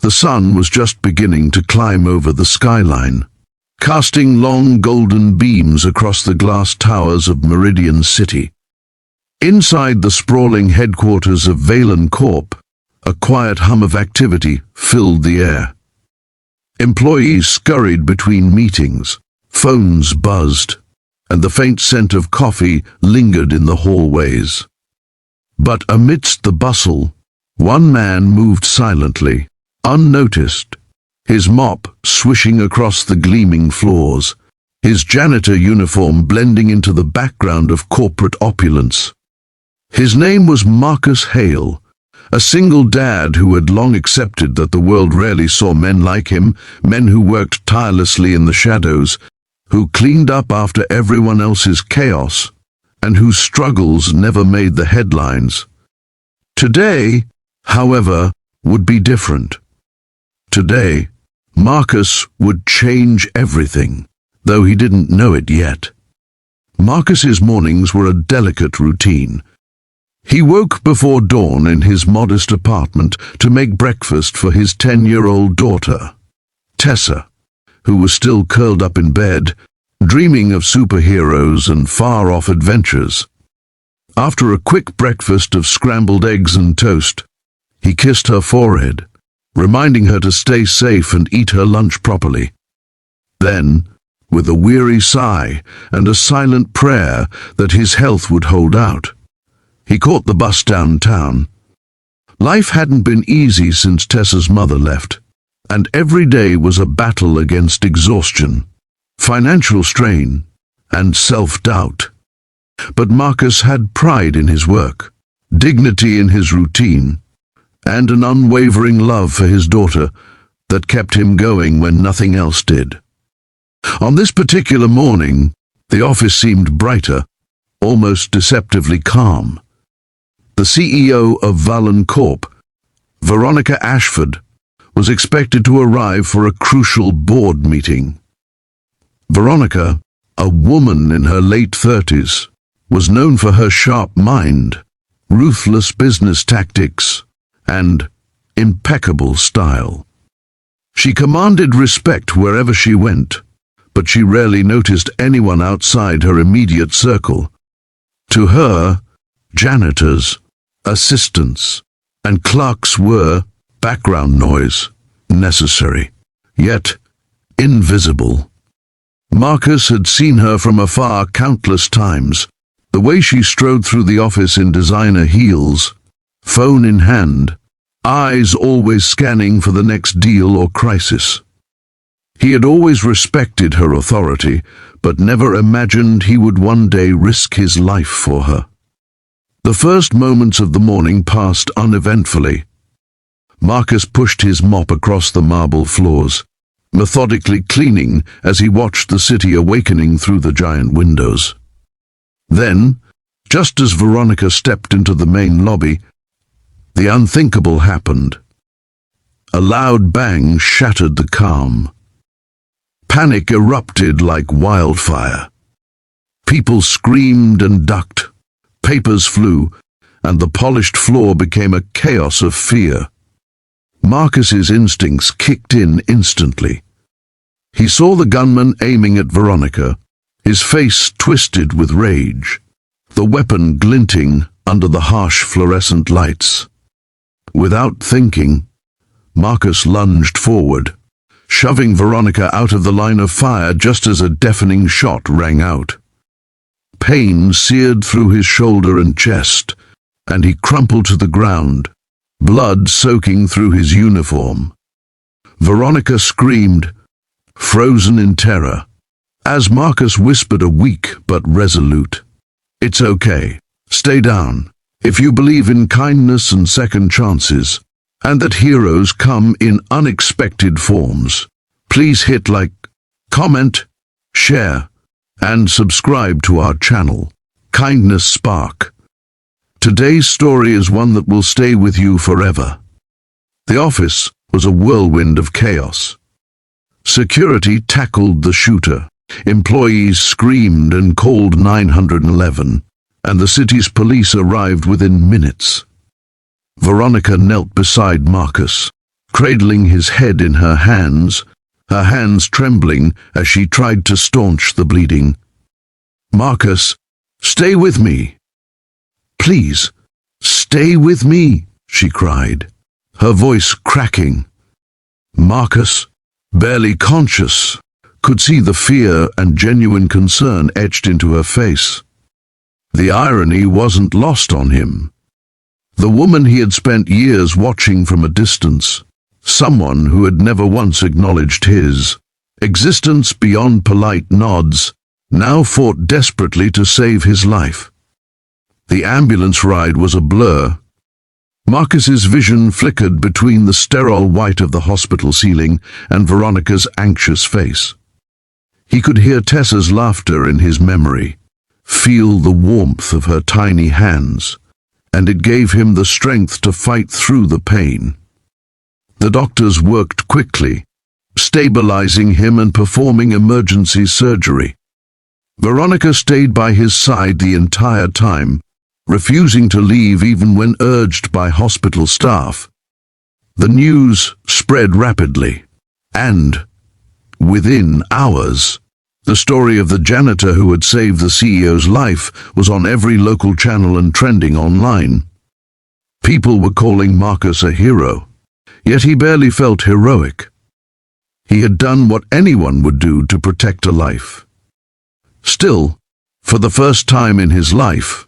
The sun was just beginning to climb over the skyline, casting long golden beams across the glass towers of Meridian City. Inside the sprawling headquarters of Valen Corp, a quiet hum of activity filled the air. Employees scurried between meetings, phones buzzed, and the faint scent of coffee lingered in the hallways. But amidst the bustle, one man moved silently, unnoticed, his mop swishing across the gleaming floors, his janitor uniform blending into the background of corporate opulence. His name was Marcus Hale, a single dad who had long accepted that the world rarely saw men like him, men who worked tirelessly in the shadows, who cleaned up after everyone else's chaos, and whose struggles never made the headlines. Today, however, would be different. Today, Marcus would change everything, though he didn't know it yet. Marcus's mornings were a delicate routine. He woke before dawn in his modest apartment to make breakfast for his 10-year-old daughter, Tessa, who was still curled up in bed, dreaming of superheroes and far-off adventures. After a quick breakfast of scrambled eggs and toast, he kissed her forehead, reminding her to stay safe and eat her lunch properly. Then, with a weary sigh and a silent prayer that his health would hold out, he caught the bus downtown. Life hadn't been easy since Tessa's mother left, and every day was a battle against exhaustion, financial strain, and self-doubt. But Marcus had pride in his work, dignity in his routine, and an unwavering love for his daughter that kept him going when nothing else did. On this particular morning, the office seemed brighter, almost deceptively calm. The CEO of Valen Corp, Veronica Ashford, was expected to arrive for a crucial board meeting. Veronica, a woman in her late 30s, was known for her sharp mind, ruthless business tactics, and impeccable style. She commanded respect wherever she went, but she rarely noticed anyone outside her immediate circle. To her, janitors, assistants, and clerks were background noise, necessary, yet invisible. Marcus had seen her from afar countless times, the way she strode through the office in designer heels, phone in hand, eyes always scanning for the next deal or crisis. He had always respected her authority, but never imagined he would one day risk his life for her. The first moments of the morning passed uneventfully. Marcus pushed his mop across the marble floors, methodically cleaning as he watched the city awakening through the giant windows. Then, just as Veronica stepped into the main lobby, the unthinkable happened. A loud bang shattered the calm. Panic erupted like wildfire. People screamed and ducked. Papers flew, and the polished floor became a chaos of fear. Marcus's instincts kicked in instantly. He saw the gunman aiming at Veronica, his face twisted with rage, the weapon glinting under the harsh fluorescent lights. Without thinking, Marcus lunged forward, shoving Veronica out of the line of fire just as a deafening shot rang out. Pain seared through his shoulder and chest, and he crumpled to the ground, blood soaking through his uniform. Veronica screamed, frozen in terror, as Marcus whispered a weak but resolute, "It's okay. Stay down. If you believe in kindness and second chances, and that heroes come in unexpected forms, please hit like, comment, share, and subscribe to our channel, Kindness Spark." Today's story is one that will stay with you forever. The office was a whirlwind of chaos. Security tackled the shooter, employees screamed and called 911, and the city's police arrived within minutes. Veronica knelt beside Marcus, cradling his head in her hands trembling as she tried to staunch the bleeding. "Marcus, stay with me. Please, stay with me," she cried, her voice cracking. Marcus, barely conscious, could see the fear and genuine concern etched into her face. The irony wasn't lost on him. The woman he had spent years watching from a distance, someone who had never once acknowledged his existence beyond polite nods, now fought desperately to save his life. The ambulance ride was a blur. Marcus's vision flickered between the sterile white of the hospital ceiling and Veronica's anxious face. He could hear Tessa's laughter in his memory, feel the warmth of her tiny hands, and it gave him the strength to fight through the pain. The doctors worked quickly, stabilizing him and performing emergency surgery. Veronica stayed by his side the entire time, refusing to leave even when urged by hospital staff. The news spread rapidly, and, within hours, the story of the janitor who had saved the CEO's life was on every local channel and trending online. People were calling Marcus a hero, yet he barely felt heroic. He had done what anyone would do to protect a life. Still, for the first time in his life,